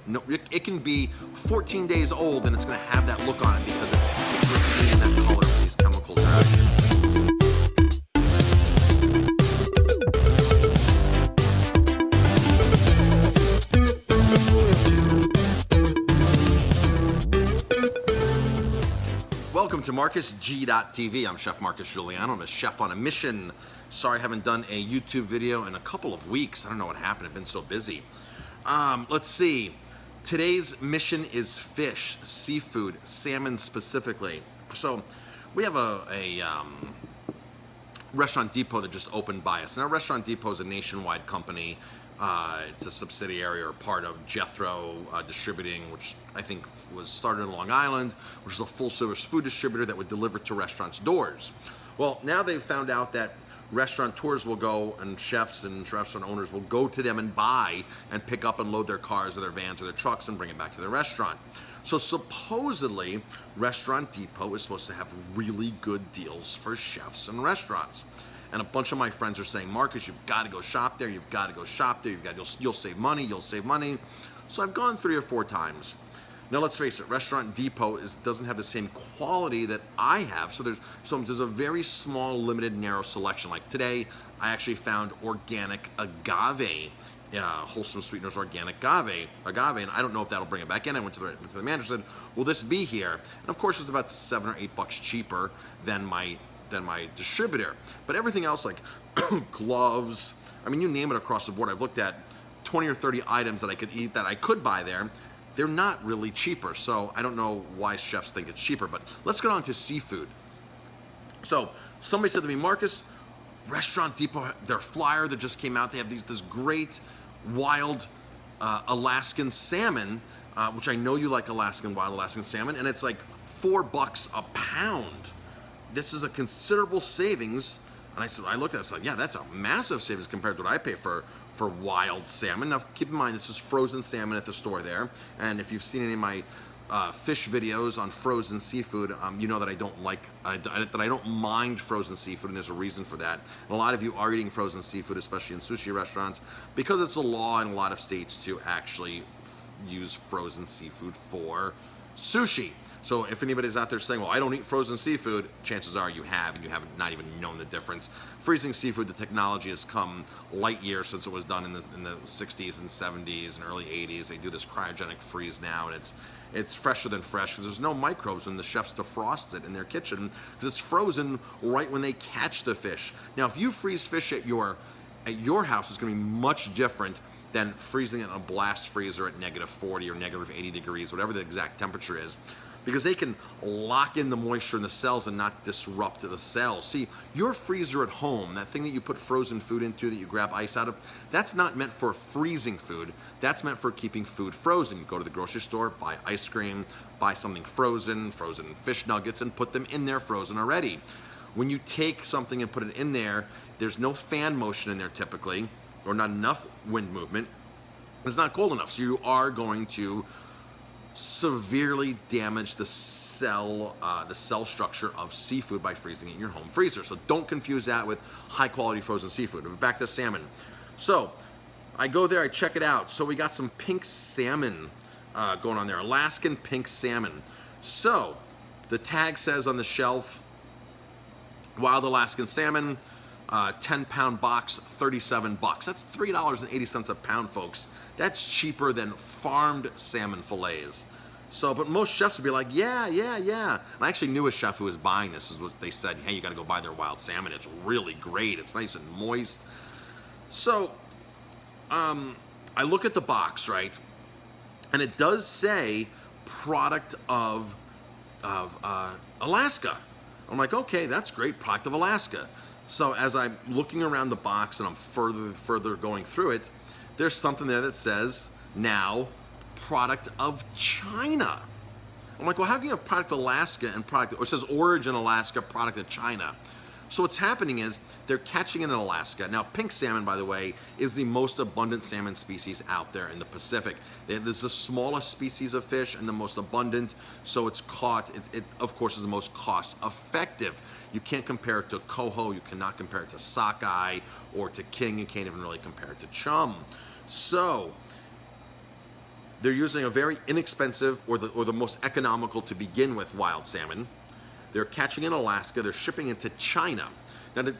No, it can be 14 days old and it's going to have that look on it because it's retaining that color when these chemicals are out here. Welcome to MarcusG.tv. I'm Chef Marcus Guiliano. I'm a chef on a mission. Sorry I haven't done a YouTube video in a couple of weeks. I don't know what happened. I've been so busy. Let's see. Today's mission is fish, seafood, salmon specifically. So we have a Restaurant Depot that just opened by us. Now Restaurant Depot is a nationwide company. It's a subsidiary or part of Jethro Distributing, which I think was started in Long Island, which is a full-service food distributor that would deliver to restaurants' doors. Well, now they've found out that restaurateurs will go and chefs and restaurant owners will go to them and buy and pick up and load their cars or their vans or their trucks and bring it back to their restaurant. So supposedly, Restaurant Depot is supposed to have really good deals for chefs and restaurants. And a bunch of my friends are saying, Marcus, you've got to go shop there. You've got to go shop there. You'll save money. You'll save money. So I've gone 3 or 4 times. Now let's face it, Restaurant Depot doesn't have the same quality that I have. So there's a very small, limited, narrow selection. Like today, I actually found organic agave, Wholesome Sweeteners organic agave, and I don't know if that'll bring it back in. I went to the manager and said, will this be here? And of course, it's about $7 or $8 cheaper than my distributor. But everything else, like gloves, I mean, you name it across the board. I've looked at 20 or 30 items that I could eat that I could buy there. They're not really cheaper, so I don't know why chefs think it's cheaper. But let's get on to seafood. So somebody said to me, Marcus, Restaurant Depot, their flyer that just came out, they have this great wild Alaskan salmon, which I know you like wild Alaskan salmon, and it's like $4 a pound. This is a considerable savings. And I looked at it, I was like, yeah, that's a massive savings compared to what I pay for wild salmon. Now, keep in mind, this is frozen salmon at the store there. And if you've seen any of my fish videos on frozen seafood, you know that I don't mind frozen seafood, and there's a reason for that. And a lot of you are eating frozen seafood, especially in sushi restaurants, because it's a law in a lot of states to actually use frozen seafood for sushi. So if anybody's out there saying, well, I don't eat frozen seafood, chances are you have, and you haven't not even known the difference. Freezing seafood, the technology has come light years since it was done in the 60s and 70s and early 80s. They do this cryogenic freeze now, and it's fresher than fresh because there's no microbes when the chefs defrost it in their kitchen because it's frozen right when they catch the fish. Now, if you freeze fish at your house, it's going to be much different than freezing it in a blast freezer at -40 or -80 degrees, whatever the exact temperature is, because they can lock in the moisture in the cells and not disrupt the cells. See, your freezer at home, that thing that you put frozen food into that you grab ice out of, that's not meant for freezing food. That's meant for keeping food frozen. You go to the grocery store, buy ice cream, buy something frozen fish nuggets, and put them in there frozen already. When you take something and put it in there, there's no fan motion in there typically, or not enough wind movement. It's not cold enough, so you are going to severely damage the cell structure of seafood by freezing it in your home freezer. So don't confuse that with high quality frozen seafood. But back to salmon. So I go there, I check it out. So we got some pink salmon going on there, Alaskan pink salmon. So the tag says on the shelf, wild Alaskan salmon, 10-pound box, $37. That's $3.80 a pound, folks. That's cheaper than farmed salmon fillets. So, but most chefs would be like, yeah. And I actually knew a chef who was buying this. Is what they said, hey, you got to go buy their wild salmon. It's really great. It's nice and moist. So, I look at the box, right? And it does say product of Alaska. I'm like, okay, that's great, product of Alaska. So as I'm looking around the box and I'm further going through it, there's something there that says now product of China. I'm like, well, how can you have product of Alaska and or it says origin Alaska, product of China? So what's happening is they're catching it in Alaska. Now, pink salmon, by the way, is the most abundant salmon species out there in the Pacific. There's the smallest species of fish and the most abundant, so it's caught, it of course is the most cost effective. You can't compare it to coho, you cannot compare it to sockeye or to king, you can't even really compare it to chum. So, They're using a very inexpensive or the most economical to begin with wild salmon. They're catching in Alaska. They're shipping it to China. Now, a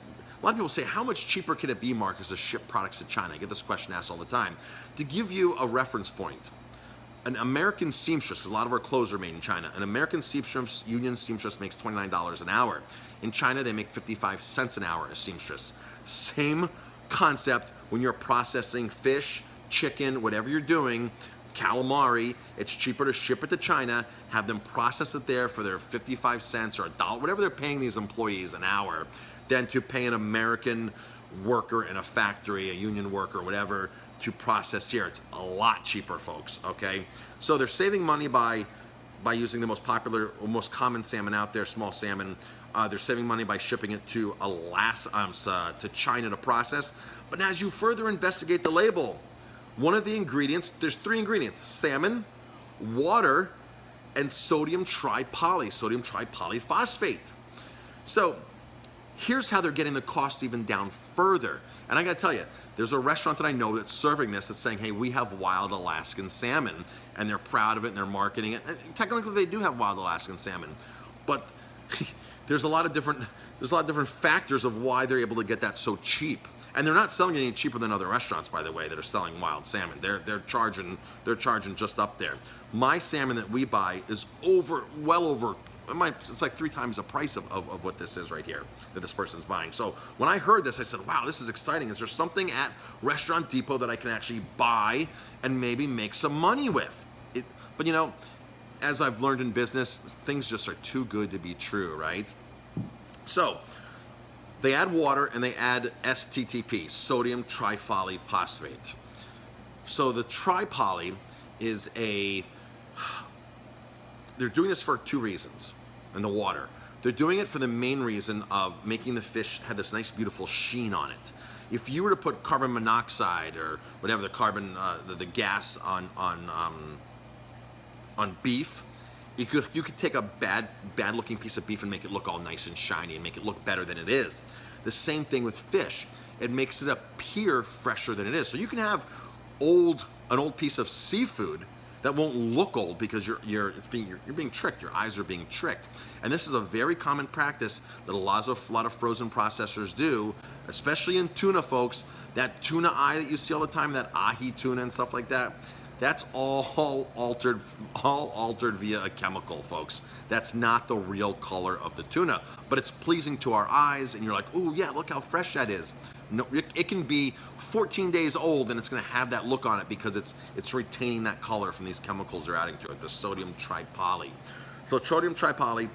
lot of people say, how much cheaper can it be, Marcus, to ship products to China? I get this question asked all the time. To give you a reference point, an American seamstress, because a lot of our clothes are made in China, an American seamstress, union seamstress makes $29 an hour. In China, they make 55 cents an hour as seamstress. Same concept when you're processing fish, chicken, whatever you're doing, calamari, it's cheaper to ship it to China, have them process it there for their 55 cents or a dollar, whatever they're paying these employees an hour, than to pay an American worker in a factory, a union worker, whatever, to process here. It's a lot cheaper, folks, okay? So they're saving money by using the most popular, or most common salmon out there, small salmon. They're saving money by shipping it to to China to process. But now as you further investigate the label, one of the ingredients, there's 3 ingredients: salmon, water, and sodium tripolyphosphate. So here's how they're getting the cost even down further. And I gotta tell you, there's a restaurant that I know that's serving this, that's saying, hey, we have wild Alaskan salmon, and they're proud of it and they're marketing it. And technically they do have wild Alaskan salmon, but there's a lot of different factors of why they're able to get that so cheap. And they're not selling it any cheaper than other restaurants, by the way, that are selling wild salmon. They're charging just up there. My salmon that we buy is well over, it's like 3 times the price of what this is right here that this person's buying. So when I heard this, I said, wow, this is exciting. Is there something at Restaurant Depot that I can actually buy and maybe make some money with? But you know, as I've learned in business, things just are too good to be true, right? So they add water and they add STTP, sodium tripolyphosphate. So the tripoly is they're doing this for 2 reasons in the water. They're doing it for the main reason of making the fish have this nice, beautiful sheen on it. If you were to put carbon monoxide or whatever the gas on beef, you could take a bad looking piece of beef and make it look all nice and shiny and make it look better than it is. The same thing with fish. It makes it appear fresher than it is. So you can have an old piece of seafood that won't look old because you're being tricked. Your eyes are being tricked. And this is a very common practice that a lot of frozen processors do, especially in tuna, folks. That tuna eye that you see all the time, that ahi tuna and stuff like that, that's all altered via a chemical, folks. That's not the real color of the tuna, but it's pleasing to our eyes, and you're like, oh yeah, look how fresh that is. No, it can be 14 days old, and it's going to have that look on it because it's retaining that color from these chemicals they're adding to it, the sodium tripoly. So sodium tripoly,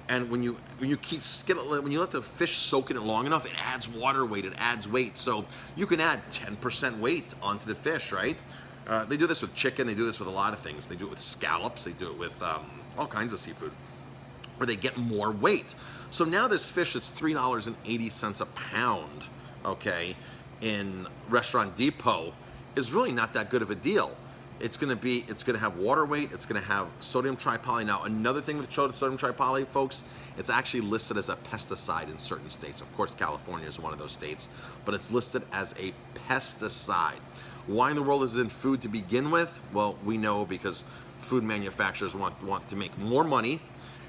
and when you let the fish soak in it long enough, it adds water weight, it adds weight. So you can add 10% weight onto the fish, right? They do this with chicken. They do this with a lot of things. They do it with scallops. They do it with all kinds of seafood, where they get more weight. So now this fish that's $3.80 a pound, okay, in Restaurant Depot, is really not that good of a deal. It's going to have water weight. It's going to have sodium tripoly. Now, another thing with sodium tripoly, folks, it's actually listed as a pesticide in certain states. Of course, California is one of those states, but it's listed as a pesticide. Why in the world is it in food to begin with? Well, we know because food manufacturers want to make more money,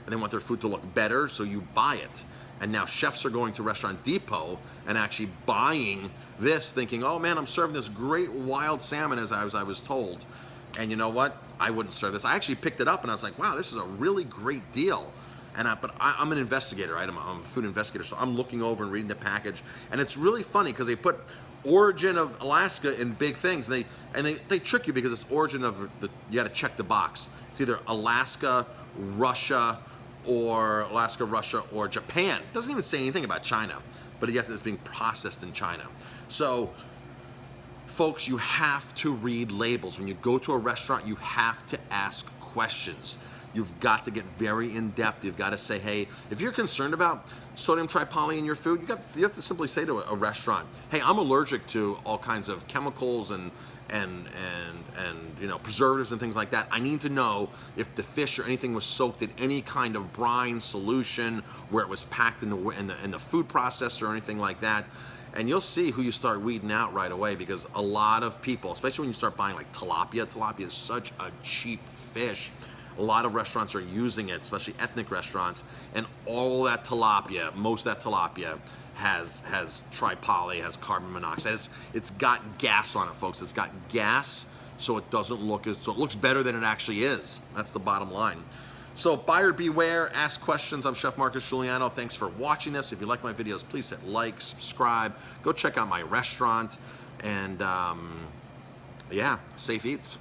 and they want their food to look better, so you buy it. And now chefs are going to Restaurant Depot and actually buying this, thinking, oh man, I'm serving this great wild salmon as I was told. And you know what? I wouldn't serve this. I actually picked it up and I was like, wow, this is a really great deal. But I'm an investigator, right? I'm a food investigator, so I'm looking over and reading the package. And it's really funny because they put origin of Alaska in big things. They trick you because it's origin of you got to check the box. It's either Alaska, Russia, or Japan. It doesn't even say anything about China, but yet it's being processed in China. So, folks, you have to read labels. When you go to a restaurant, you have to ask questions. You've got to get very in-depth. You've got to say, hey, if you're concerned about sodium tripoly in your food, you have to simply say to a restaurant, hey, I'm allergic to all kinds of chemicals and preservatives and things like that. I need to know if the fish or anything was soaked in any kind of brine solution, where it was packed in the food processor or anything like that. And you'll see who you start weeding out right away, because a lot of people, especially when you start buying like tilapia is such a cheap fish. A lot of restaurants are using it, especially ethnic restaurants, and all that tilapia, most of that tilapia has tripoly, has carbon monoxide. It's got gas on it, folks. It's got gas, so it doesn't look so it looks better than it actually is. That's the bottom line. So buyer beware, ask questions. I'm Chef Marcus Guiliano. Thanks for watching this. If you like my videos, please hit like, subscribe, go check out my restaurant, and yeah, safe eats.